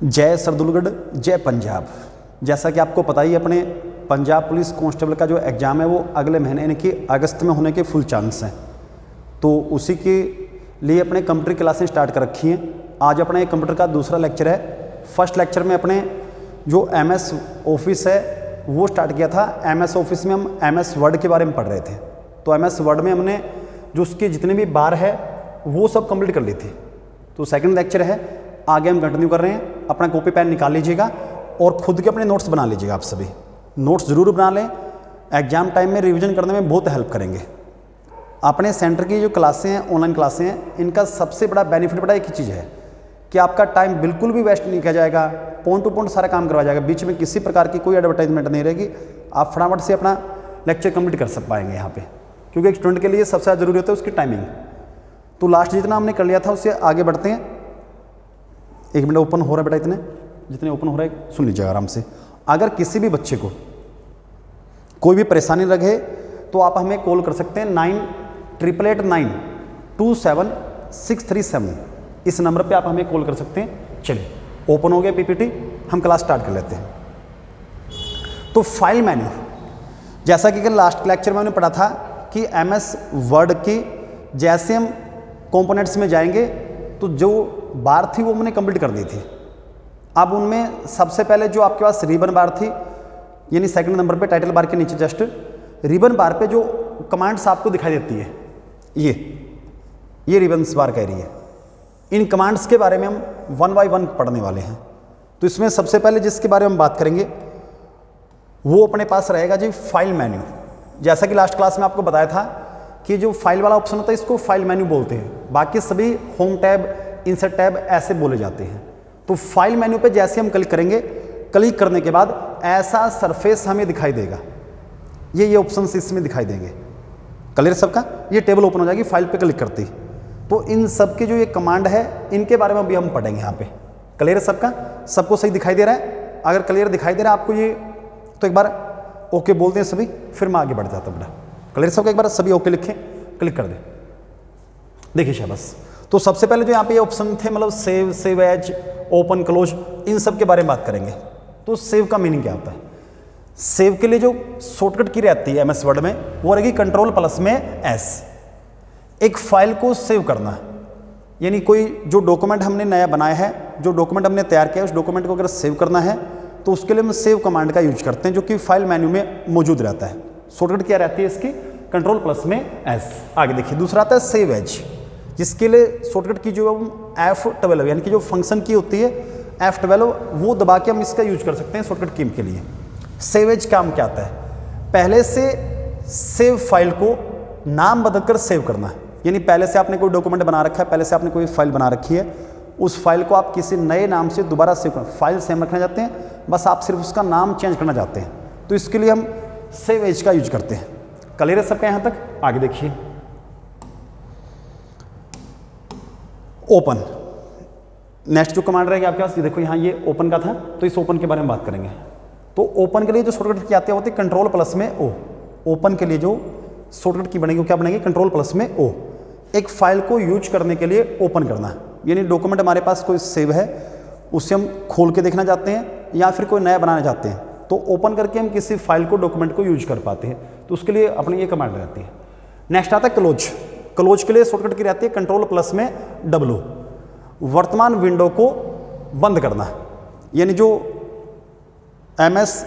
जय सरदुलगढ़, जय पंजाब। जैसा कि आपको पता ही अपने पंजाब पुलिस कांस्टेबल का जो एग्ज़ाम है वो अगले महीने यानी कि अगस्त में होने के फुल चांस हैं। तो उसी के लिए अपने कंप्यूटर क्लासें स्टार्ट कर रखी हैं। आज अपने कंप्यूटर का दूसरा लेक्चर है। फर्स्ट लेक्चर में अपने जो MS ऑफिस है वो स्टार्ट किया था। MS ऑफिस में हम MS वर्ड के बारे में पढ़ रहे थे। तो MS वर्ड में हमने जो उसके जितने भी बार है वो सब कंप्लीट कर ली थी। तो सेकंड लेक्चर है, आगे हम कंटिन्यू कर रहे हैं। अपना कॉपी पेन निकाल लीजिएगा और खुद के अपने नोट्स बना लीजिएगा। आप सभी नोट्स ज़रूर बना लें, एग्जाम टाइम में रिवीजन करने में बहुत हेल्प करेंगे। अपने सेंटर की जो क्लासें हैं, ऑनलाइन क्लासें हैं, इनका सबसे बड़ा बेनिफिट बड़ा एक ही चीज़ है कि आपका टाइम बिल्कुल भी वेस्ट नहीं किया जाएगा। पॉइंट टू पॉइंट सारा काम करवाया जाएगा, बीच में किसी प्रकार की कोई एडवर्टाइजमेंट नहीं रहेगी। आप फटाफट से अपना लेक्चर कंप्लीट कर पाएंगे यहाँ पे, क्योंकि एक स्टूडेंट के लिए सबसे ज़्यादा जरूरी होता है उसकी टाइमिंग। तो लास्ट जितना हमने कर लिया था उससे आगे बढ़ते हैं। 1 मिनट ओपन हो रहा है बेटा, इतने जितने ओपन हो रहा है सुन लीजिएगा आराम से। अगर किसी भी बच्चे को कोई भी परेशानी लगे तो आप हमें कॉल कर सकते हैं 9888927637। इस नंबर पे आप हमें कॉल कर सकते हैं। चलिए ओपन हो गया PPT, हम क्लास स्टार्ट कर लेते हैं। तो फाइल मेन्यू, जैसा कि लास्ट लेक्चर में हमने पढ़ा था कि MS वर्ड की जैसे हम कंपोनेंट्स में जाएंगे तो जो बार थी वो हमने कंप्लीट कर दी थी। अब उनमें सबसे पहले जो आपके पास रिबन बार थी, यानी सेकंड नंबर पे टाइटल बार के नीचे जस्ट रिबन बार पे जो कमांड्स आपको दिखाई देती है, ये रिबन्स बार कह रही है। इन कमांड्स के बारे में हम 1 बाय 1 पढ़ने वाले हैं। तो इसमें सबसे पहले जिसके बारे में हम बात करेंगे वो अपने पास रहेगा जी फाइल मेन्यू। जैसा कि लास्ट क्लास में आपको बताया था कि जो फाइल वाला ऑप्शन होता है इसको फाइल मेन्यू बोलते हैं, बाकी सभी होम टैब, इंसर्ट टैब ऐसे बोले जाते हैं। तो फाइल मेन्यू पे जैसे हम क्लिक करेंगे, क्लिक करने के बाद ऐसा सरफेस हमें दिखाई देगा। ये ऑप्शंस इसमें दिखाई देंगे। क्लियर सबका? ये टेबल ओपन हो जाएगी फाइल पे क्लिक करते ही। तो इन सब की जो ये कमांड है इनके बारे में भी हम पढ़ेंगे यहाँ पे। क्लियर सबका? सबको सही दिखाई दे रहा है? अगर क्लियर दिखाई दे रहा है आपको ये तो एक बार ओके बोलते हैं सभी, फिर मैं आगे बढ़ जाता हूँ बेटा। क्लियर सबका? एक बार सभी ओके लिखें, क्लिक कर दें। देखिए शाबाश। तो सबसे पहले जो यहाँ पे ये ऑप्शन थे, मतलब save, save as, open, close, इन सब के बारे में बात करेंगे। तो सेव का मीनिंग क्या होता है? सेव के लिए जो शॉर्टकट की रहती है MS वर्ड में वो रहेगी Ctrl+ में S। एक फाइल को सेव करना, यानी कोई जो डॉक्यूमेंट हमने नया बनाया है, जो डॉक्यूमेंट हमने तैयार किया है, उस डॉक्यूमेंट को अगर सेव करना है तो उसके लिए हम सेव कमांड का यूज करते हैं, जो कि फाइल मेन्यू में मौजूद रहता है। शॉर्टकट क्या रहती है इसकी? Ctrl+ में S। आगे देखिए दूसरा आता है सेव एज, जिसके लिए शॉर्टकट की जो F12 यानी कि जो फंक्शन की होती है F12 वो दबा के हम इसका यूज कर सकते हैं शॉर्टकट की के लिए। सेव एज काम क्या आता है? पहले से सेव फाइल को नाम बदलकर सेव करना, यानी पहले से आपने कोई डॉक्यूमेंट बना रखा है, पहले से आपने कोई फाइल बना रखी है, उस फाइल को आप किसी नए नाम से दोबारा सेव करना। फाइल सेम रखना चाहते हैं, बस आप सिर्फ उसका नाम चेंज करना चाहते हैं, तो इसके लिए हम सेव एज का यूज करते हैं। क्लियर है सबका यहाँ तक? आगे देखिए ओपन। नेक्स्ट जो कमांड रहेगी आपके पास, ये देखो यहाँ ये ओपन का था, तो इस ओपन के बारे में बात करेंगे। तो ओपन के लिए जो शॉर्टकट की आती है होती है Ctrl+ में O। ओपन के लिए जो शॉर्टकट की बनेगी वो क्या बनेगी? Ctrl+ में O। एक फाइल को यूज करने के लिए ओपन करना, यानी डॉक्यूमेंट हमारे पास कोई सेव है, उसे हम खोल के देखना चाहते हैं या फिर कोई नया बनाना चाहते हैं, तो ओपन करके हम किसी फाइल को, डॉक्यूमेंट को यूज कर पाते हैं। तो उसके लिए अपनी ये कमांड रहती है। नेक्स्ट आता है क्लोज। क्लोज के लिए शॉर्टकट की रहती है Ctrl+ में W। वर्तमान विंडो को बंद करना, यानी जो MS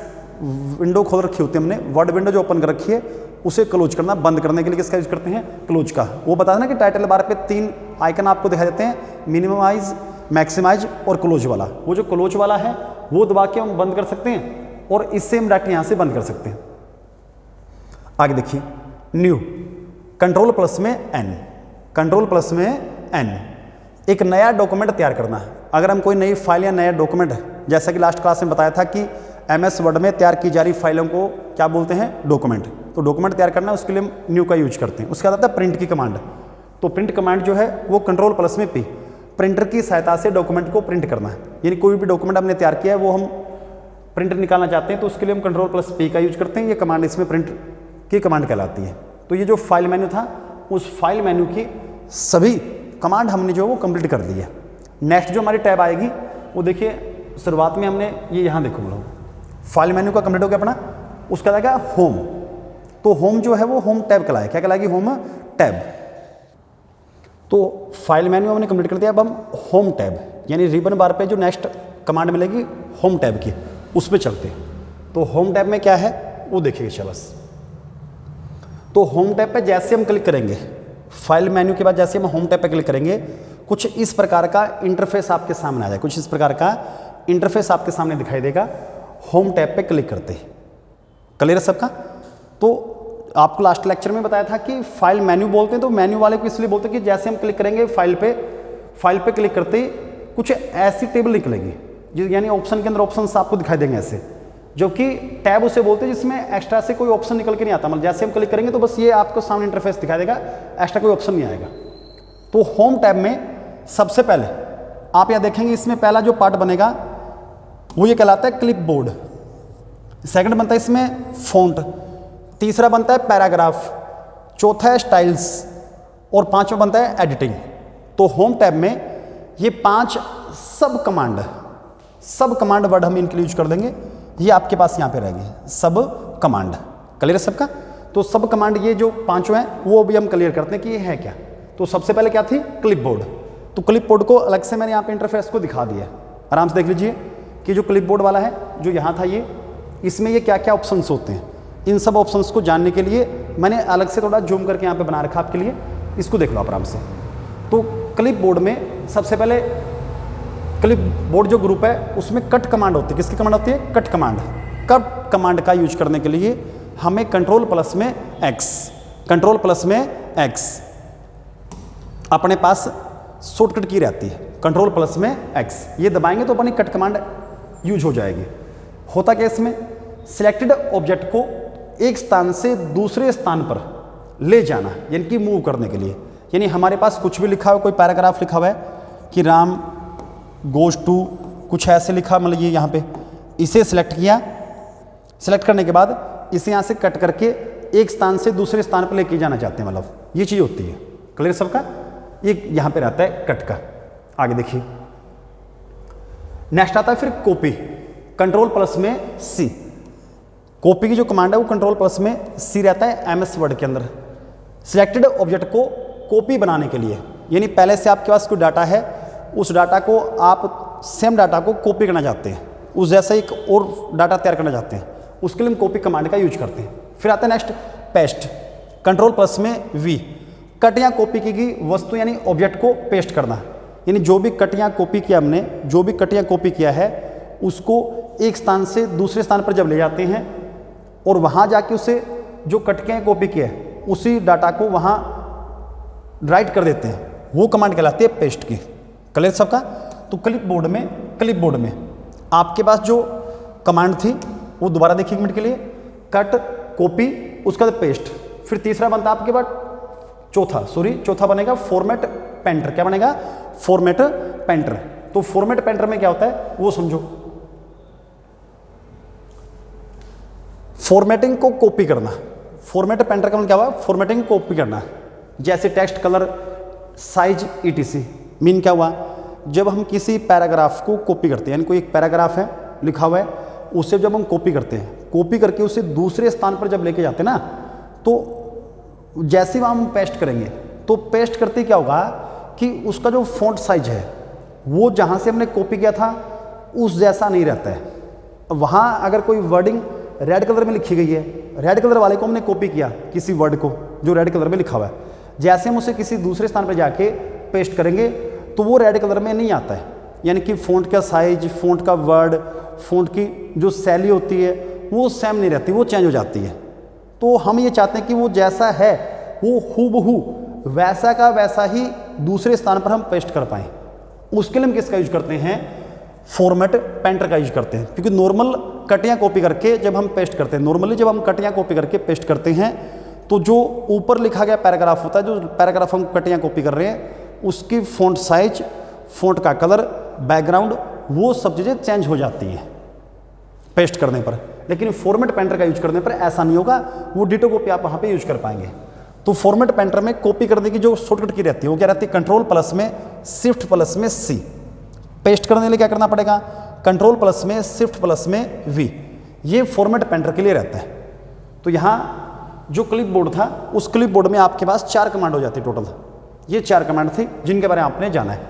विंडो खोल रखी होती है हमने, वर्ड विंडो जो ओपन कर रखी है उसे क्लोज करना। बंद करने के लिए किसका यूज करते हैं? क्लोज का। वो बता देना कि टाइटल बार पे 3 आइकन आपको दिखाई देते हैं, मिनिमाइज, मैक्सिमाइज और क्लोज वाला। वो जो क्लोज वाला है वो दबा के हम बंद कर सकते हैं और इससे हम डायरेक्ट यहाँ से बंद कर सकते हैं। आगे देखिए न्यू, Ctrl+ में N। Ctrl+ में N, एक नया डॉक्यूमेंट तैयार करना। अगर हम कोई नई फाइल या नया डॉक्यूमेंट, जैसा कि लास्ट क्लास में बताया था कि MS वर्ड में तैयार की जा रही फाइलों को क्या बोलते हैं? डॉक्यूमेंट। तो डॉक्यूमेंट तैयार करना है, उसके लिए हम न्यू का यूज करते हैं। उसके बाद आता है प्रिंट की कमांड। तो प्रिंट कमांड जो है वो Ctrl+ में P, प्रिंटर की सहायता से डॉक्यूमेंट को प्रिंट करना है। यानी कोई भी डॉक्यूमेंट हमने तैयार किया है वो हम प्रिंट निकालना चाहते हैं, तो उसके लिए हम Ctrl+ P का यूज करते हैं। ये कमांड इसमें प्रिंट की कमांड कहलाती है। तो ये जो फाइल मेन्यू था, उस फाइल मेन्यू की सभी कमांड हमने जो वो कंप्लीट कर दी है। नेक्स्ट जो हमारी टैब आएगी वो देखिए शुरुआत में हमने ये यहाँ देखो लोग फाइल मेन्यू का कंप्लीट हो गया अपना, उसका क्या होम। तो होम जो है वो होम टैब कहलाए, क्या कहलाएगी, होम टैब। तो फाइल मेन्यू हमने कंप्लीट कर दिया। अब हम होम टैब यानी रिबन बार पे जो नेक्स्ट कमांड मिलेगी होम टैब की, उस पर चलते हैं। तो होम टैब में क्या है वो देखिए चलो। तो होम टैब पे जैसे हम क्लिक करेंगे, फाइल मेन्यू के बाद जैसे हम होम टैब पे क्लिक करेंगे, कुछ इस प्रकार का इंटरफेस आपके सामने आ जाए, कुछ इस प्रकार का इंटरफेस आपके सामने दिखाई देगा होम टैब पे क्लिक करते ही। क्लियर है सबका? तो आपको लास्ट लेक्चर में बताया था कि फाइल मेन्यू बोलते हैं, तो मेन्यू वाले को इसलिए बोलते हैं कि जैसे हम क्लिक करेंगे फाइल पे क्लिक करते ही कुछ ऐसी टेबल निकलेगी, यानी ऑप्शन के अंदर ऑप्शंस आपको दिखाई देंगे ऐसे, जो कि टैब उसे बोलते हैं जिसमें एक्स्ट्रा से कोई ऑप्शन निकल के नहीं आता। मतलब जैसे हम क्लिक करेंगे तो बस ये आपको सामने इंटरफेस दिखाई देगा, एक्स्ट्रा कोई ऑप्शन नहीं आएगा। तो होम टैब में सबसे पहले आप यहाँ देखेंगे, इसमें पहला जो पार्ट बनेगा वो ये कहलाता है क्लिपबोर्ड, सेकंड बनता है इसमें फ़ॉन्ट, तीसरा बनता है पैराग्राफ, चौथा है स्टाइल्स और पांचवा बनता है एडिटिंग। तो होम टैब में ये 5 सब कमांड वर्ड हम इनके लिए यूज कर देंगे, ये आपके पास यहाँ पे रहेगी सब कमांड। क्लियर है सबका? तो सब कमांड ये जो 5 हैं वो भी हम क्लियर करते हैं कि ये है क्या। तो सबसे पहले क्या थी, क्लिपबोर्ड। तो क्लिपबोर्ड को अलग से मैंने यहाँ पे इंटरफेस को दिखा दिया, आराम से देख लीजिए कि जो क्लिपबोर्ड वाला है जो यहाँ था ये, इसमें ये क्या क्या ऑप्शंस होते हैं, इन सब ऑप्शंस को जानने के लिए मैंने अलग से थोड़ा जूम करके यहाँ पे बना रखा आपके लिए, इसको देख लो आप आराम से। तो क्लिपबोर्ड में सबसे पहले क्लिपबोर्ड जो ग्रुप है उसमें कट कमांड होती है। किसकी कमांड होती है? Cut command. कट कमांड का यूज करने के लिए हमें कंट्रोल प्लस में एक्स अपने पास शॉर्टकट की रहती है, कंट्रोल प्लस में एक्स, ये दबाएंगे तो अपनी कट कमांड यूज हो जाएगी। होता क्या इसमें, सिलेक्टेड ऑब्जेक्ट को एक स्थान से दूसरे स्थान पर ले जाना, यानी कि मूव करने के लिए। यानी हमारे पास कुछ भी लिखा हो, कोई पैराग्राफ लिखा हुआ है कि राम गोज टू, कुछ ऐसे लिखा, मतलब ये यहाँ पे इसे सिलेक्ट किया, सिलेक्ट करने के बाद इसे यहाँ से कट करके एक स्थान से दूसरे स्थान पर लेके जाना चाहते हैं, मतलब ये चीज़ होती है। क्लियर सबका? ये यहाँ पे रहता है कट का। आगे देखिए नेक्स्ट आता है फिर कॉपी, कंट्रोल प्लस में सी। कॉपी की जो कमांड है वो कंट्रोल प्लस में सी रहता है MS वर्ड के अंदर। सिलेक्टेड ऑब्जेक्ट को कॉपी बनाने के लिए, यानी पहले से आपके पास कोई डाटा है, उस डाटा को आप सेम डाटा को कॉपी करना चाहते हैं, उस जैसा एक और डाटा तैयार करना चाहते हैं, उसके लिए हम कॉपी कमांड का यूज करते हैं। फिर आता है नेक्स्ट पेस्ट, कंट्रोल प्लस में V। कट या कॉपी की गई वस्तु यानी ऑब्जेक्ट को पेस्ट करना, यानी जो भी कट या कॉपी किया हमने, जो भी कट या कॉपी किया है उसको एक स्थान से दूसरे स्थान पर जब ले जाते हैं और वहाँ जाके उसे जो कट के कॉपी किया है उसी डाटा को वहाँ राइट कर देते हैं, वो कमांड कहलाती है पेस्ट की। क्लियर सबका? तो क्लिपबोर्ड में आपके पास जो कमांड थी वो दोबारा देखिए 1 मिनट के लिए, कट, कॉपी, उसका पेस्ट। फिर तीसरा बनता है आपके पास चौथा बनेगा फॉर्मेट पेंटर। क्या बनेगा? Format painter. तो फॉर्मेट पेंटर में क्या होता है वो समझो। फॉर्मेटिंग को कॉपी करना, फॉर्मेट पेंटर का मतलब क्या हुआ? फॉर्मेटिंग को कॉपी करना, जैसे text, colour, size, ETC। Mean क्या हुआ? जब हम किसी पैराग्राफ को कॉपी करते हैं, यानी कोई एक पैराग्राफ है लिखा हुआ है, उसे जब हम कॉपी करते हैं, कॉपी करके उसे दूसरे स्थान पर जब लेके जाते हैं ना, तो जैसे ही हम पेस्ट करेंगे तो पेस्ट करते क्या होगा कि उसका जो फॉन्ट साइज है वो जहाँ से हमने कॉपी किया था उस जैसा नहीं रहता है। वहाँ अगर कोई वर्डिंग रेड कलर में लिखी गई है, रेड कलर वाले को हमने कॉपी किया, किसी वर्ड को जो रेड कलर में लिखा हुआ है, जैसे हम उसे किसी दूसरे स्थान पर जाके पेस्ट करेंगे तो वो रेड कलर में नहीं आता है, यानी कि फ़ॉन्ट का साइज, फ़ॉन्ट का वर्ड, फ़ॉन्ट की जो शैली होती है वो सेम नहीं रहती, वो चेंज हो जाती है। तो हम ये चाहते हैं कि वो जैसा है वो हूबहू वैसा का वैसा ही दूसरे स्थान पर हम पेस्ट कर पाएँ। उसके लिए हम किसका यूज करते हैं? फॉर्मेट पेंटर का यूज करते हैं, क्योंकि नॉर्मल कटियाँ कॉपी करके जब हम पेस्ट करते हैं, नॉर्मली जब हम कटियाँ कॉपी करके पेस्ट करते हैं तो जो ऊपर लिखा गया पैराग्राफ होता है, जो पैराग्राफ हम कटियाँ कॉपी कर रहे हैं, उसकी फ़ॉन्ट साइज, फ़ॉन्ट का कलर, बैकग्राउंड, वो सब चीज़ें चेंज हो जाती हैं पेस्ट करने पर। लेकिन फॉर्मेट पेंटर का यूज करने पर ऐसा नहीं होगा, वो डिटो कॉपी आप वहाँ पे यूज कर पाएंगे। तो फॉर्मेट पेंटर में कॉपी करने की जो शॉर्टकट की रहती है वो क्या रहती है? कंट्रोल प्लस में शिफ्ट प्लस में C। पेस्ट करने के लिए क्या करना पड़ेगा? कंट्रोल प्लस में शिफ्ट प्लस में वी, ये फॉर्मेट पेंटर के लिए रहता है। तो यहाँ जो क्लिप बोर्ड था उस क्लिप बोर्ड में आपके पास 4 कमांड हो जाती टोटल। ये 4 कमांड थी जिनके बारे में आपने जाना है।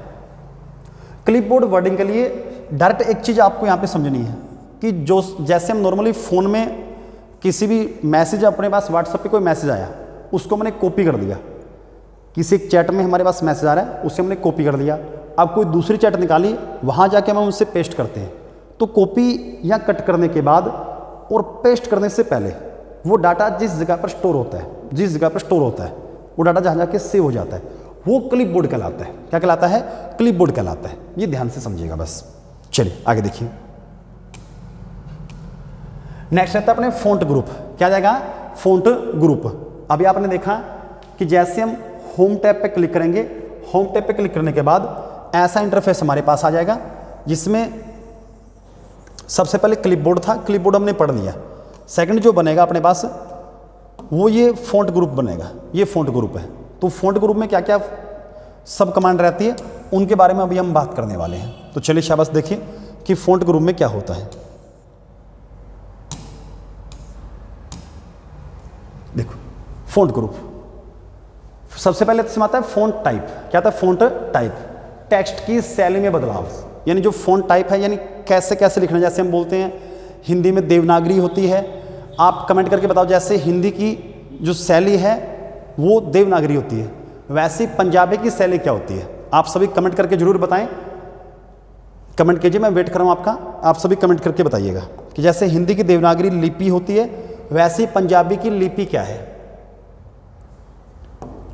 क्लिप बोर्ड वर्डिंग के लिए डायरेक्ट एक चीज़ आपको यहाँ पे समझनी है कि जो जैसे हम नॉर्मली फ़ोन में किसी भी मैसेज, अपने पास व्हाट्सएप पे कोई मैसेज आया उसको मैंने कॉपी कर दिया, किसी एक चैट में हमारे पास मैसेज आ रहा है उसे हमने कॉपी कर दिया, अब कोई दूसरी चैट निकाली वहाँ जाके हम उनसे पेस्ट करते हैं। तो कॉपी या कट करने के बाद और पेस्ट करने से पहले वो डाटा जिस जगह पर स्टोर होता है, जिस जगह पर स्टोर होता है वो डाटा जहाँ जाके सेव हो जाता है, वो क्लिप बोर्ड कहलाता है। क्या कहलाता है? क्लिप बोर्ड कहलाता है। ये ध्यान से समझिएगा बस। चलिए आगे देखिए। नेक्स्ट रहता है अपने फ़ॉन्ट ग्रुप। क्या जाएगा? Font group. अभी आपने देखा कि जैसे हम होम टैब पे क्लिक करेंगे, होम टैब पे क्लिक करने के बाद ऐसा इंटरफेस हमारे पास आ जाएगा जिसमें सबसे पहले क्लिपबोर्ड था, क्लिपबोर्ड हमने पढ़ लिया। सेकंड जो बनेगा अपने पास वो ये फ़ॉन्ट ग्रुप बनेगा, ये फ़ॉन्ट ग्रुप है। तो फ़ॉन्ट ग्रुप में क्या क्या सब कमांड रहती है उनके बारे में अभी हम बात करने वाले हैं। तो चलिए शाबाश देखिए कि फ़ॉन्ट ग्रुप में क्या होता है। देखो फ़ॉन्ट ग्रुप सबसे पहले इसमें आता है फ़ॉन्ट टाइप। क्या आता है? फ़ॉन्ट टाइप, टेक्स्ट की शैली में बदलाव, यानी जो फ़ॉन्ट टाइप है यानी कैसे कैसे लिखना। जैसे हम बोलते हैं हिंदी में देवनागरी होती है, आप कमेंट करके बताओ जैसे हिंदी की जो शैली है वो देवनागरी होती है, वैसे पंजाबी की शैली क्या होती है? आप सभी कमेंट करके जरूर बताएं, कमेंट कीजिए, मैं वेट कर रहा हूँ आपका। आप सभी कमेंट करके बताइएगा कि जैसे हिंदी की देवनागरी लिपि होती है वैसे पंजाबी की लिपि क्या है।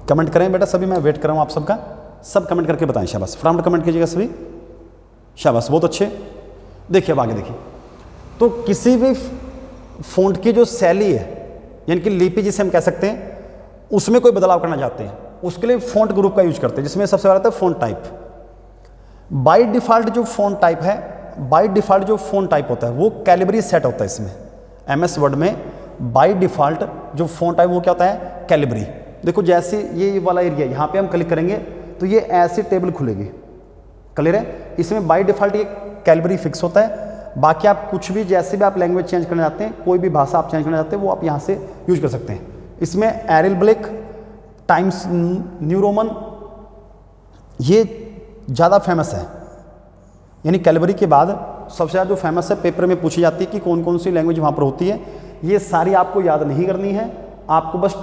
कमेंट करें बेटा सभी, मैं वेट कर रहा हूँ आप सबका। सब कमेंट करके बताएं, शाबाश, फटाफट कमेंट कीजिएगा सभी, शाबाश, बहुत अच्छे। देखिए अब आगे देखिए। तो किसी भी फ़ॉन्ट की जो शैली है यानी कि लिपि जिसे हम कह सकते हैं उसमें कोई बदलाव करना चाहते हैं, उसके लिए फ़ॉन्ट ग्रुप का यूज करते हैं, जिसमें सबसे पहला आता है फ़ॉन्ट टाइप। बाय डिफ़ॉल्ट जो फ़ॉन्ट टाइप है, बाय डिफ़ॉल्ट जो फ़ॉन्ट टाइप होता है वो कैलिबरी सेट होता है। इसमें MS वर्ड में बाय डिफ़ॉल्ट जो फ़ॉन्ट टाइप वो क्या होता है? कैलिबरी। देखो जैसे ये वाला एरिया यहाँ पे हम क्लिक करेंगे तो ये ऐसी टेबल खुलेगी, क्लियर है? इसमें बाय डिफ़ॉल्ट ये कैलिबरी फिक्स होता है। बाकी आप कुछ भी जैसे भी आप लैंग्वेज चेंज करना चाहते हैं, कोई भी भाषा आप चेंज करना चाहते हैं वो आप यहाँ से यूज कर सकते हैं। इसमें Arial black, Times New Roman ये ज़्यादा फेमस है, यानी कैलिबरी के बाद सबसे ज़्यादा जो फेमस है, पेपर में पूछी जाती है कि कौन कौन सी लैंग्वेज वहाँ पर होती है। ये सारी आपको याद नहीं करनी है, आपको बस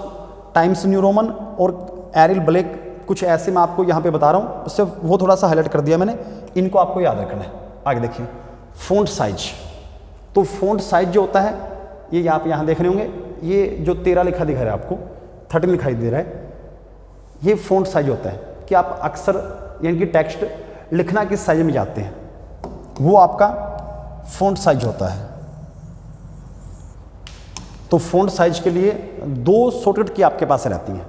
टाइम्स न्यू रोमन और एरियल ब्लैक कुछ ऐसे मैं आपको यहाँ पे बता रहा हूँ, सिर्फ वो थोड़ा सा हाईलाइट कर दिया मैंने, इनको आपको याद रखना है। आगे देखिए फ़ॉन्ट साइज। तो फ़ॉन्ट साइज जो होता है ये आप यहाँ देख रहे होंगे, ये जो 13 लिखा दिखा रहा है आपको, 13 लिखाई दे रहा है, ये फ़ॉन्ट साइज होता है कि आप अक्सर यानी कि टेक्स्ट लिखना किस साइज में जाते हैं, वो आपका फ़ॉन्ट साइज होता है। तो फ़ॉन्ट साइज के लिए 2 शॉर्टकट की आपके पास रहती हैं।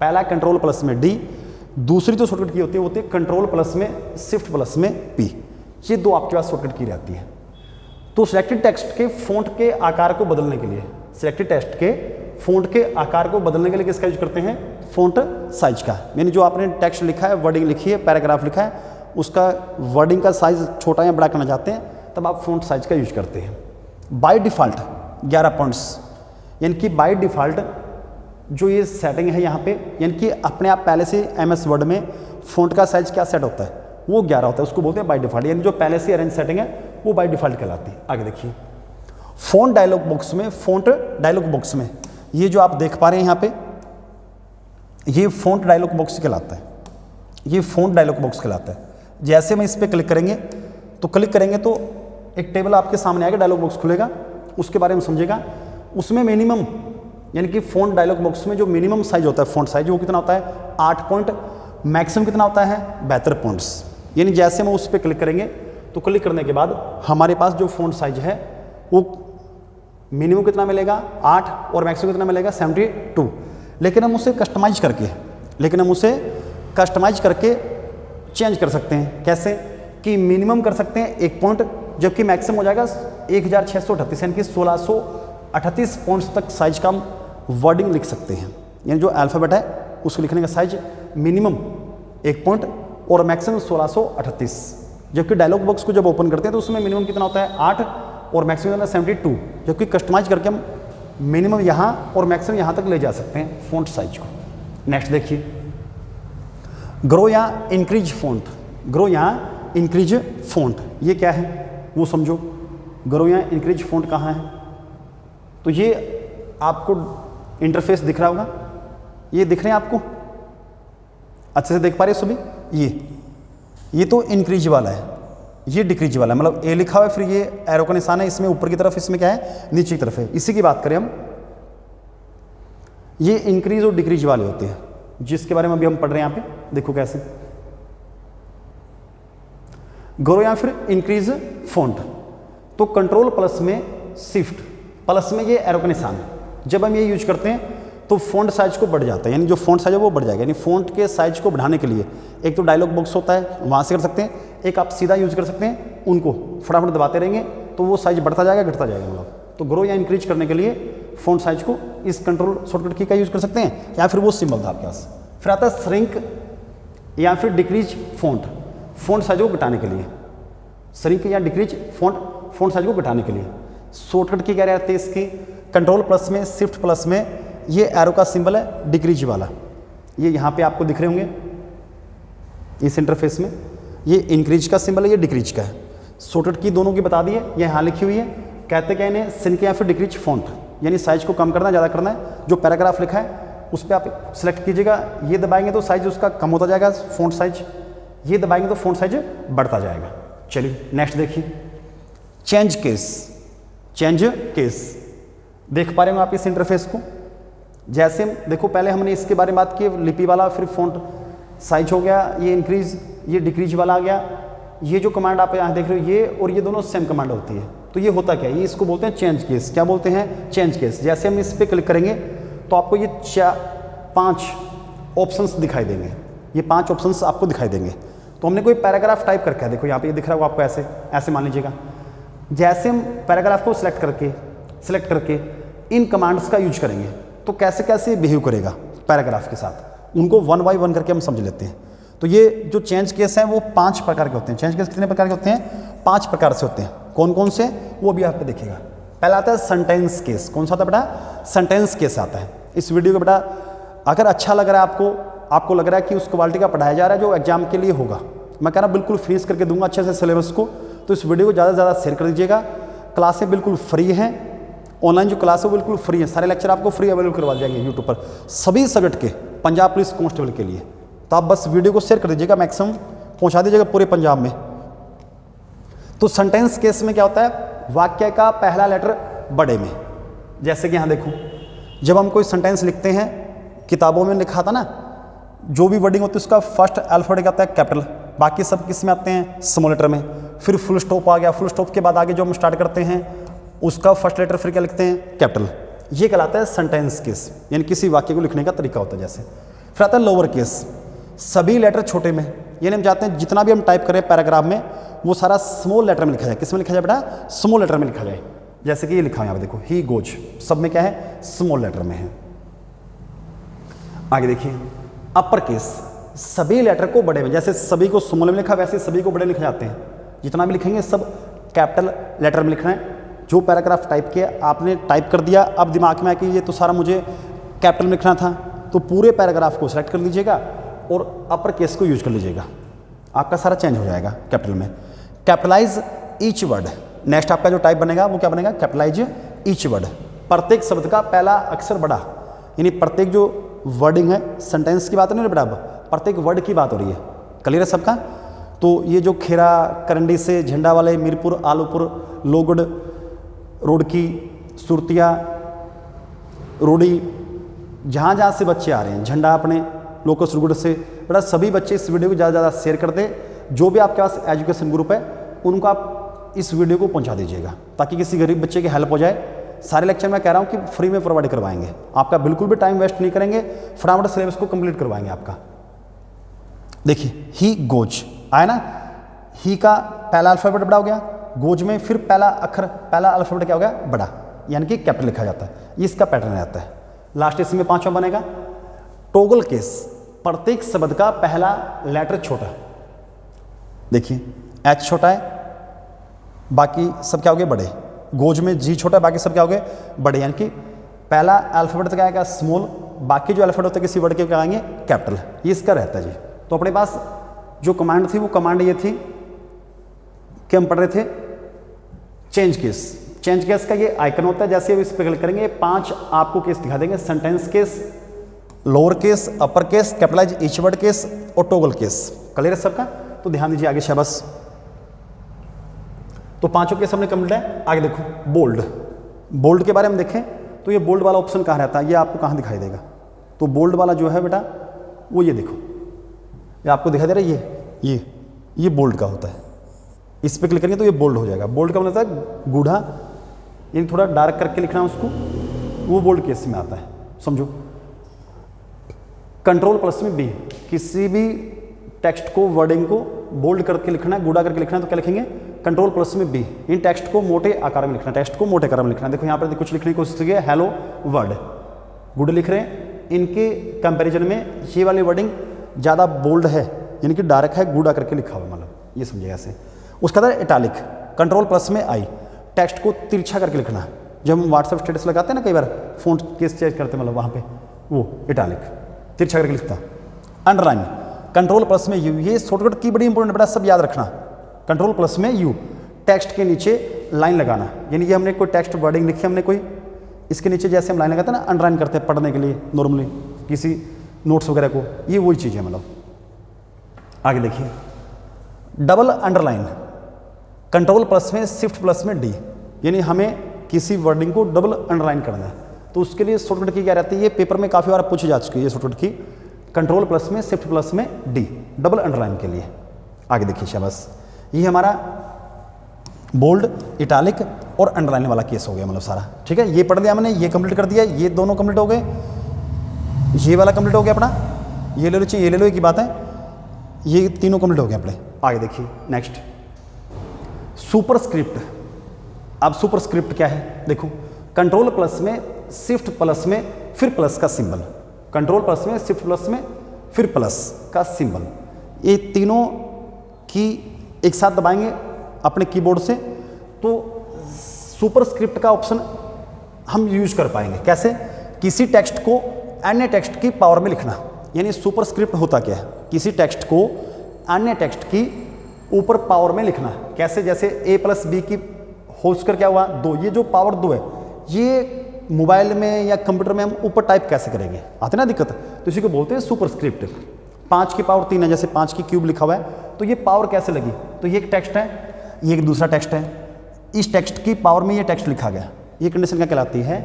पहला कंट्रोल प्लस में D, दूसरी जो शॉर्टकट की होती है कंट्रोल प्लस में शिफ्ट प्लस में P। ये 2 आपके पास शॉर्टकट की रहती है। तो सिलेक्टेड टेक्स्ट के फ़ॉन्ट के आकार को बदलने के लिए, सिलेक्टेड टेक्स्ट के फ़ॉन्ट के आकार को बदलने के लिए किसका यूज करते हैं? फ़ॉन्ट साइज का। यानी जो आपने टेक्स्ट लिखा है, वर्डिंग लिखी है, पैराग्राफ लिखा है, उसका वर्डिंग का साइज छोटा या बड़ा करना चाहते हैं तब आप फ़ॉन्ट साइज का यूज करते हैं। बाय डिफ़ॉल्ट 11 पॉइंट्स, यानी कि बाय डिफ़ॉल्ट जो ये सेटिंग है यहाँ पे, यानी कि अपने आप पहले से MS वर्ड में फ़ॉन्ट का साइज क्या सेट होता है वो 11 होता है, उसको बोलते हैं बाय डिफ़ॉल्ट, यानी जो पहले से अरेंज सेटिंग है वो बाय डिफ़ॉल्ट कहलाती है। आगे देखिए फ़ॉन्ट डायलॉग बॉक्स में, फ़ॉन्ट डायलॉग बॉक्स में ये जो आप देख पा रहे हैं यहाँ पे, ये फ़ॉन्ट डायलॉग बॉक्स कहलाता है, ये फ़ॉन्ट डायलॉग बॉक्स कहलाता है। जैसे मैं इस पर क्लिक करेंगे तो एक टेबल आपके सामने आएगा, डायलॉग बॉक्स खुलेगा, उसके बारे में समझेगा। उसमें मिनिमम यानी कि फ़ॉन्ट डायलॉग बॉक्स में जो मिनिमम साइज होता है फ़ॉन्ट साइज वो कितना होता है? 8 पॉइंट। मैक्सिमम कितना होता है? 72 पॉइंट्स। यानी जैसे हम उस पर क्लिक करेंगे तो क्लिक करने के बाद हमारे पास जो फ़ॉन्ट साइज है वो मिनिमम कितना मिलेगा? 8 और मैक्सिमम कितना मिलेगा? 72। लेकिन हम उसे कस्टमाइज करके चेंज कर सकते हैं। कैसे? कि मिनिमम कर सकते हैं 1 पॉइंट, जबकि मैक्सिमम हो जाएगा 1638, यानी कि 1638 पॉइंट्स तक साइज का हम वर्डिंग लिख सकते हैं। यानी जो अल्फ़ाबेट है उसको लिखने का साइज मिनिमम 1 पॉइंट और मैक्सिमम 1638। जबकि डायलॉग बॉक्स को जब ओपन करते हैं तो उसमें मिनिमम कितना होता है 8 और मैक्सिमम 72, जबकि कस्टमाइज करके हम मिनिमम यहाँ और मैक्सिमम यहाँ तक ले जा सकते हैं फ़ॉन्ट साइज को। नेक्स्ट देखिए, ग्रो या इंक्रीज फ़ॉन्ट, ग्रो या इंक्रीज फ़ॉन्ट, ये क्या है वो समझो। ग्रो या इंक्रीज फ़ॉन्ट कहाँ है, तो ये आपको इंटरफेस दिख रहा होगा, ये दिख रहे हैं आपको, अच्छे से देख पा रहे हो सभी। ये तो इंक्रीज वाला है, ये डिक्रीज वाला है, मतलब ए लिखा हुआ है, फिर ये एरो का निशान है, इसमें ऊपर की तरफ, इसमें क्या है नीचे की तरफ है। इसी की बात करें हम, ये इंक्रीज और डिक्रीज वाले होते हैं, जिसके बारे में अभी हम पढ़ रहे हैं यहाँ पे। देखो कैसे, ग्रो या फिर इंक्रीज फ़ॉन्ट, तो कंट्रोल प्लस में शिफ्ट प्लस में ये एरो का निशान है, जब हम ये यूज करते हैं तो फ़ॉन्ट साइज को बढ़ जाता है, यानी जो फ़ॉन्ट साइज है वो बढ़ जाएगा। यानी फ़ॉन्ट के साइज को बढ़ाने के लिए एक तो डायलॉग बॉक्स होता है, वहाँ से कर सकते हैं, एक आप सीधा यूज कर सकते हैं, उनको फटाफट दबाते रहेंगे तो वो साइज बढ़ता जाएगा घटता जाएगा। मतलब तो ग्रो या इंक्रीज करने के लिए फ़ॉन्ट साइज को इस कंट्रोल शॉर्टकट की का यूज कर सकते हैं, या फिर वो सिंबल था आपके पास। फिर आता है श्रिंक या फिर डिक्रीज फ़ॉन्ट, फ़ॉन्ट साइज को घटाने के लिए, श्रिंक या डिक्रीज फ़ॉन्ट साइज को घटाने के लिए। शॉर्टकट की क्या रहती है इसकी, कंट्रोल प्लस में शिफ्ट प्लस में ये एरो का सिंबल है डिक्रीज वाला, ये यहाँ पे आपको दिख रहे होंगे इस इंटरफेस में, ये इंक्रीज का सिंबल है, ये डिक्रीज का है। शॉर्टकट की दोनों की बता दी है, ये यहाँ लिखी हुई है। कहते क्या इन्हें, श्रिंक या फिर डिक्रीज फ़ॉन्ट, यानी साइज को कम करना ज़्यादा करना है। जो पैराग्राफ लिखा है उस पर आप सिलेक्ट कीजिएगा, ये दबाएंगे तो साइज उसका कम होता जाएगा फ़ॉन्ट साइज, ये दबाएंगे तो फ़ॉन्ट साइज बढ़ता जाएगा। चलिए नेक्स्ट देखिए, चेंज केस, चेंज केस देख पा रहे हो आप इस इंटरफेस को। जैसे देखो पहले हमने इसके बारे में बात की, लिपि वाला, फिर फ़ॉन्ट साइज हो गया, ये इंक्रीज ये डिक्रीज वाला आ गया। ये जो कमांड आप यहाँ देख रहे हो, ये और ये दोनों सेम कमांड होती है। तो ये होता क्या है, ये इसको बोलते हैं चेंज केस। क्या बोलते हैं, चेंज केस। जैसे हम इस पर क्लिक करेंगे तो आपको ये 5 ऑप्शंस दिखाई देंगे, ये 5 ऑप्शंस आपको दिखाई देंगे। तो हमने कोई पैराग्राफ टाइप करके, देखो यहाँ पे ये दिख रहा होगा आपको, ऐसे ऐसे मान लीजिएगा। जैसे हम पैराग्राफ को सिलेक्ट करके इन कमांड्स का यूज करेंगे तो कैसे कैसे बिहेव करेगा पैराग्राफ के साथ, उनको 1 बाय 1 करके हम समझ लेते हैं। तो ये जो चेंज केस हैं वो 5 प्रकार के होते हैं। चेंज केस कितने प्रकार के होते हैं, 5 प्रकार से होते हैं। कौन कौन से, वो भी आप पे देखिएगा। पहला आता है सेंटेंस केस। कौन सा आता है बेटा, सेंटेंस केस आता है। इस वीडियो को बेटा अगर अच्छा लग रहा है आपको लग रहा है कि उस क्वालिटी का पढ़ाया जा रहा है जो एग्जाम के लिए होगा, मैं कह रहा बिल्कुल फिनिश करके दूंगा अच्छे से सिलेबस को, तो इस वीडियो को ज़्यादा से ज़्यादा शेयर कर दीजिएगा। क्लासें बिल्कुल फ्री हैं, ऑनलाइन जो क्लास है वो बिल्कुल फ्री है, सारे लेक्चर आपको फ्री अवेलेबल करवा जाएंगे यूट्यूब पर, सभी सब्जेक्ट के, पंजाब पुलिस कांस्टेबल के लिए। तो आप बस वीडियो को शेयर कर दीजिएगा, मैक्सिमम पहुंचा दीजिएगा पूरे पंजाब में। तो सेंटेंस केस में क्या होता है, वाक्य का पहला लेटर बड़े में। जैसे कि यहाँ देखो, जब हम कोई सेंटेंस लिखते हैं, किताबों में लिखा था ना, जो भी वर्डिंग होती है उसका फर्स्ट अल्फाबेट आता है कैपिटल, बाकी सब किस में आते हैं, स्मॉल लेटर में। फिर फुल स्टॉप आ गया, फुल स्टॉप के बाद आगे जो हम स्टार्ट करते हैं उसका फर्स्ट लेटर फिर क्या लिखते हैं, कैपिटल। ये कहलाता है सेंटेंस केस, यानी किसी वाक्य को लिखने का तरीका होता है। जैसे फिर आता है लोअर केस, सभी लेटर छोटे में, यानी हम चाहते हैं जितना भी हम टाइप करें पैराग्राफ में वो सारा स्मॉल लेटर में लिखा जाए। किस में लिखा जाए बेटा, स्मॉल लेटर में लिखा जाए। जैसे कि ये लिखा है यहाँ पे देखो, ही गोज, सब में क्या है, स्मॉल लेटर में है। आगे देखिए अपर केस, सभी लेटर को बड़े में, जैसे सभी को स्मॉल में लिखा वैसे सभी को बड़े लिखे जाते हैं। जितना भी लिखेंगे सब कैपिटल लेटर में लिखना है। जो पैराग्राफ टाइप किया आपने टाइप कर दिया, अब दिमाग में आया कि ये तो सारा मुझे कैपिटल में लिखना था, तो पूरे पैराग्राफ को सेलेक्ट कर लीजिएगा और अपर केस को यूज कर लीजिएगा, आपका सारा चेंज हो जाएगा कैपिटल में। कैपिटलाइज ईच वर्ड, नेक्स्ट आपका जो टाइप बनेगा वो क्या बनेगा, कैपिटलाइज ईच वर्ड। प्रत्येक शब्द का पहला अक्षर बड़ा, यानी प्रत्येक जो वर्डिंग है, सेंटेंस की बात नहीं है बेटा, अब प्रत्येक वर्ड की बात हो रही है। क्लियर है सबका। तो ये जो खेरा, करंडी से, झंडा वाले, मीरपुर, आलूपुर, लोगड़, रुड़की, सुरतिया, रूड़ी, जहाँ जहाँ से बच्चे आ रहे हैं, झंडा अपने लोकस रुगड़ से, बेटा सभी बच्चे इस वीडियो को ज़्यादा से ज़्यादा शेयर कर दें। जो भी आपके पास एजुकेशन ग्रुप है उनको आप इस वीडियो को पहुंचा दीजिएगा, ताकि किसी गरीब बच्चे की हेल्प हो जाए। सारे लेक्चर मैं कह रहा हूँ कि फ्री में प्रोवाइड करवाएंगे, आपका बिल्कुल भी टाइम वेस्ट नहीं करेंगे, फटाफट सिलेबस को कंप्लीट करवाएंगे आपका। देखिए ही गोज आया ना, ही का पहला अल्फाबेट बड़ा हो गया, गोज में फिर पहला अल्फाबेट क्या हो गया, बड़ा, यानी कि कैपिटल लिखा जाता है। ये इसका पैटर्न रहता है। लास्ट इसमें 5वां बनेगा टॉगल केस, प्रत्येक शब्द का पहला लेटर छोटा। देखिए एच छोटा है, बाकी सब क्या हो गए बड़े। गोज में जी छोटा है, बाकी सब क्या हो गए बड़े। यानी कि पहला अल्फाबेट क्या आएगा स्मॉल, बाकी जो अल्फाबेट होते हैं किसी वर्ड के क्या आएंगे कैपिटल। ये इसका रहता है जी। तो अपने पास जो कमांड थी वो कमांड ये थी कि हम पढ़ रहे थे चेंज केस। चेंज केस का ये आइकन होता है, जैसे इस पर क्लिक करेंगे 5 आपको केस दिखा देंगे, sentence case, lower case, upper case, capitalize each word case और टॉगल केस। क्लियर है सबका? तो ध्यान दीजिए आगे शाबाश। तो पांचों केस हमने कंप्लीट है। आगे देखो बोल्ड। बोल्ड के बारे में देखें तो ये बोल्ड वाला ऑप्शन कहाँ रहता है, ये आपको कहाँ दिखाई देगा? तो बोल्ड वाला जो है बेटा वो ये देखो, ये आपको दिखाई दे रहा है, ये बोल्ड का होता है। इस पर क्लिक करेंगे तो ये बोल्ड हो जाएगा। बोल्ड का मतलब होता है गूढ़ा, यानी थोड़ा डार्क करके लिखना है उसको, वो बोल्ड केस में आता है, समझो। कंट्रोल प्लस में बी, किसी भी टेक्स्ट को वर्डिंग को बोल्ड करके लिखना है, गूढ़ा करके लिखना है तो क्या लिखेंगे कंट्रोल प्लस में बी। इन टेक्स्ट को मोटे आकार में लिखना, टेक्स्ट को मोटे आकार में लिखना। देखो यहाँ पर कुछ लिखने की कोशिश की है, हेलो वर्ड गुड लिख रहे हैं, इनके कंपैरिजन में ये वाली वर्डिंग ज़्यादा बोल्ड है, यानी कि डार्क है, गूढ़ा करके लिखा हुआ, मतलब ये समझिएगा ऐसे। उसका था इटालिक, कंट्रोल प्लस में आई, टेक्स्ट को तिरछा करके लिखना। जब हम व्हाट्सएप स्टेटस लगाते हैं ना कई बार, फ़ॉन्ट केस चेंज करते हैं, मतलब वहाँ पे वो इटालिक तिरछा करके लिखता। अंडरलाइन, कंट्रोल प्लस में यू, ये शॉर्टकट की बड़ी इंपॉर्टेंट बेटा, सब याद रखना। कंट्रोल प्लस में यू, टेक्स्ट के नीचे लाइन लगाना, यानी ये हमने कोई टेक्स्ट वर्डिंग लिखी, हमने कोई इसके नीचे जैसे हम लाइन लगाते हैं ना, अंडरलाइन करते हैं पढ़ने के लिए नॉर्मली किसी नोट्स वगैरह को, ये वही चीज़ है मतलब। आगे देखिए डबल अंडरलाइन, कंट्रोल प्लस में शिफ्ट प्लस में डी, यानी हमें किसी वर्डिंग को डबल अंडरलाइन करना है, तो उसके लिए शॉर्टकट की क्या रहती है, ये पेपर में काफ़ी बार पूछी जा चुकी है ये शॉर्टकट की, कंट्रोल प्लस में शिफ्ट प्लस में डी, डबल अंडरलाइन के लिए। आगे देखिए शाबाश, ये हमारा बोल्ड, इटालिक और अंडरलाइन वाला केस हो गया मतलब सारा, ठीक है। ये पढ़ लिया हमने, ये कंप्लीट कर दिया, ये दोनों कंप्लीट हो गए, ये वाला कंप्लीट हो गया अपना, ये ले लो चाहिए, ये ले लो, एक ही बात है, ये तीनों कंप्लीट हो गए अपने। आगे देखिए नेक्स्ट सुपरस्क्रिप्ट। अब सुपरस्क्रिप्ट क्या है देखो, कंट्रोल प्लस में शिफ्ट प्लस में फिर प्लस का सिंबल, कंट्रोल प्लस में शिफ्ट प्लस में फिर प्लस का सिंबल, ये तीनों की एक साथ दबाएंगे अपने कीबोर्ड से तो सुपरस्क्रिप्ट का ऑप्शन हम यूज कर पाएंगे। कैसे? किसी टेक्स्ट को अन्य टेक्स्ट की पावर में लिखना, यानी सुपरस्क्रिप्ट होता क्या है, किसी टेक्स्ट को अन्य टेक्स्ट की ऊपर पावर में लिखना। कैसे? जैसे a प्लस बी की होल स्क्वायर क्या हुआ 2, ये जो पावर 2 है, ये मोबाइल में या कंप्यूटर में हम ऊपर टाइप कैसे करेंगे, आते ना दिक्कत, तो इसी को बोलते हैं सुपरस्क्रिप्ट। 5 की पावर 3 है, जैसे 5 की क्यूब लिखा हुआ है, तो ये पावर कैसे लगी, तो ये एक टेक्स्ट है, ये एक दूसरा टेक्स्ट है, इस टेक्स्ट की पावर में ये टेक्स्ट लिखा गया, ये कंडीशन क्या कहलाती है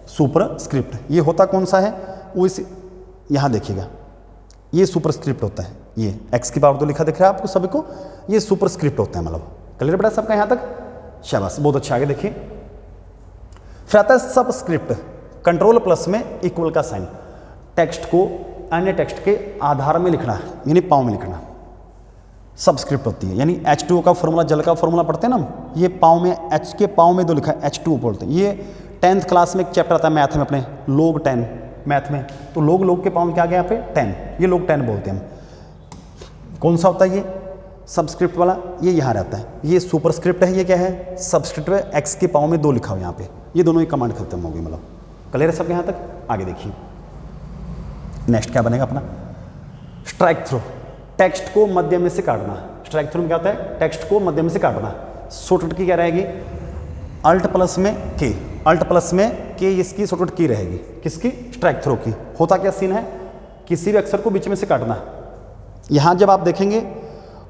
सुपरस्क्रिप्ट। ये होता कौन सा है, वो इस यहाँ देखिएगा, ये सुपरस्क्रिप्ट होता है, ये x की पावर 2 लिखा दिख रहा है आपको सभी को, ये सुपरस्क्रिप्ट होता है मतलब। क्लियर बेटा सबका यहाँ तक? शाबाश, बहुत अच्छा। आगे देखिए फिर आता है सबस्क्रिप्ट, कंट्रोल प्लस में इक्वल का साइन, टेक्स्ट को अन्य टेक्स्ट के आधार में लिखना, यानी पाँव में लिखना, सबस्क्रिप्ट होती है। यानी H2O का फॉर्मूला, जल का फॉर्मूला पढ़ते हैं ना हम, ये पाँव में H के पाँव में 2 लिखा है, H2O बोलते हैं। ये 10th क्लास में एक चैप्टर आता है मैथ में अपने, लोग 10 मैथ में, तो लोग के पाँव में क्या आ गया यहाँ पे 10, ये लोग 10 बोलते हैं हम। कौन सा होता है ये सबस्क्रिप्ट वाला, ये यहाँ रहता है, ये सुपरस्क्रिप्ट है, ये क्या है सबस्क्रिप्ट है, एक्स के पाँव में 2 लिखा हो यहाँ पे, ये दोनों ही कमांड खत्म हो गई मतलब। क्लियर है सबके यहाँ तक? आगे देखिए नेक्स्ट क्या बनेगा अपना, स्ट्राइक थ्रू, टेक्स्ट को मध्य में से काटना। स्ट्राइक थ्रू में क्या होता है, टेक्स्ट को मध्य में से काटना। शॉर्टकट की क्या रहेगी, अल्ट प्लस में के, अल्ट प्लस में के इसकी शॉर्टकट की रहेगी, किसकी, स्ट्राइक थ्रू की। होता क्या सीन है, किसी भी अक्षर को बीच में से काटना। यहाँ जब आप देखेंगे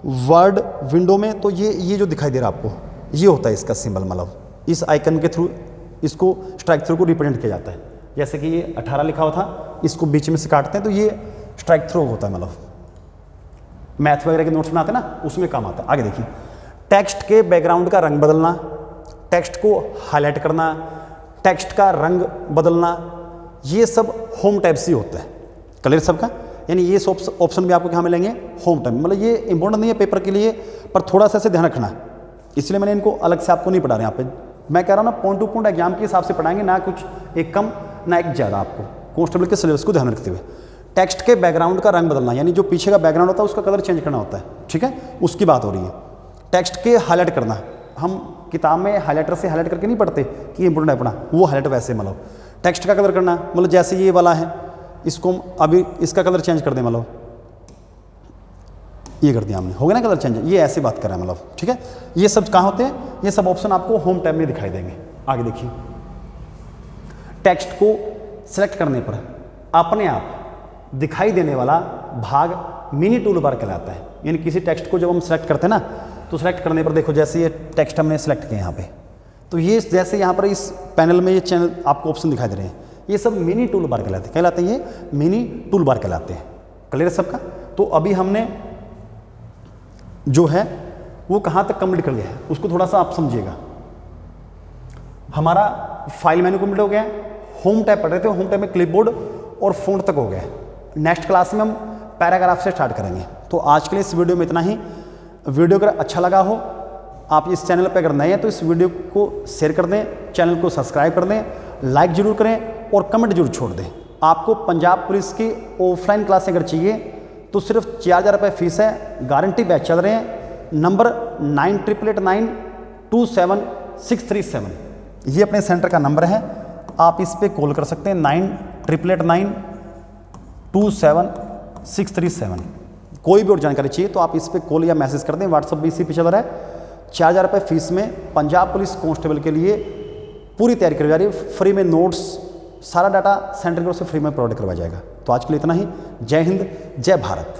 वर्ड विंडो में, तो ये जो दिखाई दे रहा है आपको, ये होता है इसका सिंबल, मतलब इस आइकन के थ्रू इसको स्ट्राइक थ्रू को रिप्रेजेंट किया जाता है। जैसे कि ये 18 लिखा हुआ था, इसको बीच में से काटते हैं तो ये स्ट्राइक थ्रू होता है, मतलब मैथ वगैरह के नोट्स बनाते हैं ना, उसमें काम आता है। आगे देखिए टेक्स्ट के बैकग्राउंड का रंग बदलना, टेक्स्ट को हाईलाइट करना, टेक्स्ट का रंग बदलना, ये सब होम टैब से होता है। क्लियर सबका? यानी ये ऑप्शन भी आपको कहाँ मिलेंगे, होम टैब। मतलब ये इंपॉर्टेंट नहीं है पेपर के लिए, पर थोड़ा सा ऐसे ध्यान रखना, इसलिए मैंने इनको अलग से आपको नहीं पढ़ा रहे यहाँ पे। मैं कह रहा हूँ ना पॉइंट टू पॉइंट एग्जाम के हिसाब से पढ़ाएंगे, ना कुछ एक कम ना एक ज़्यादा, आपको कांस्टेबल के सिलेबस को ध्यान रखते हुए। टेक्स्ट के बैकग्राउंड का रंग बदलना, यानी जो पीछे का बैकग्राउंड होता है उसका कलर चेंज करना होता है, ठीक है, उसकी बात हो रही है। टेक्स्ट के हाईलाइट करना, हम किताब में हाईलाइटर से हाईलाइट करके नहीं पढ़ते कि इंपोर्टेंट है पढ़ना, वो हाईलाइट वैसे मतलब टेक्स्ट का कलर करना, मतलब जैसे ये वाला है इसको अभी इसका कलर चेंज कर दें, मतलब ये कर दिया हमने, हो गया ना कलर चेंज, ये ऐसी बात कर रहा है मतलब, ठीक है। ये सब कहाँ होते हैं, ये सब ऑप्शन आपको होम टैब में दिखाई देंगे। आगे देखिए, टेक्स्ट को सिलेक्ट करने पर अपने आप दिखाई देने वाला भाग मिनी टूल बार कहलाता है। यानी किसी टेक्स्ट को जब हम सेलेक्ट करते हैं ना, तो सेलेक्ट करने पर देखो जैसे ये टेक्स्ट हमने सेलेक्ट किया यहाँ पे, तो ये जैसे यहाँ पर इस पैनल में ये चैनल आपको ऑप्शन दिखाई दे रहे हैं, ये सब मिनी टूल बार कहलाते हैं, ये मिनी टूल बार कहलाते हैं। क्लियर है सबका? तो अभी हमने जो है वो कहाँ तक कंप्लीट कर लिया है उसको थोड़ा सा आप समझिएगा। हमारा फाइल मेन्यू कंप्लीट हो गया है, होम टैब पढ़ रहे थे, होम टैब में क्लिपबोर्ड और फ़ॉन्ट तक हो गया है। नेक्स्ट क्लास में हम पैराग्राफ से स्टार्ट करेंगे। तो आज के लिए इस वीडियो में इतना ही। वीडियो अगर अच्छा लगा हो, आप इस चैनल पर अगर नए हैं तो इस वीडियो को शेयर कर दें, चैनल को सब्सक्राइब कर दें, लाइक जरूर करें और कमेंट जरूर छोड़ दें। आपको पंजाब पुलिस की ऑफलाइन क्लासें अगर चाहिए तो सिर्फ 4,000 रुपये फीस है, गारंटी बैच चल रहे हैं। नंबर 9889276337, ये अपने सेंटर का नंबर है, आप इस पे कॉल कर सकते हैं 9889276337। कोई भी और जानकारी चाहिए तो आप इस पे कॉल या मैसेज कर दें, व्हाट्सअप भी इसी पे चल रहा है। 4,000 रुपये फीस में पंजाब पुलिस कांस्टेबल के लिए पूरी तैयारी करवाई जा रही है, फ्री में नोट्स, सारा डाटा सेंटर की ओर से फ्री में प्रोवाइड करवाया जाएगा। तो आज के लिए इतना ही। जय हिंद, जय भारत।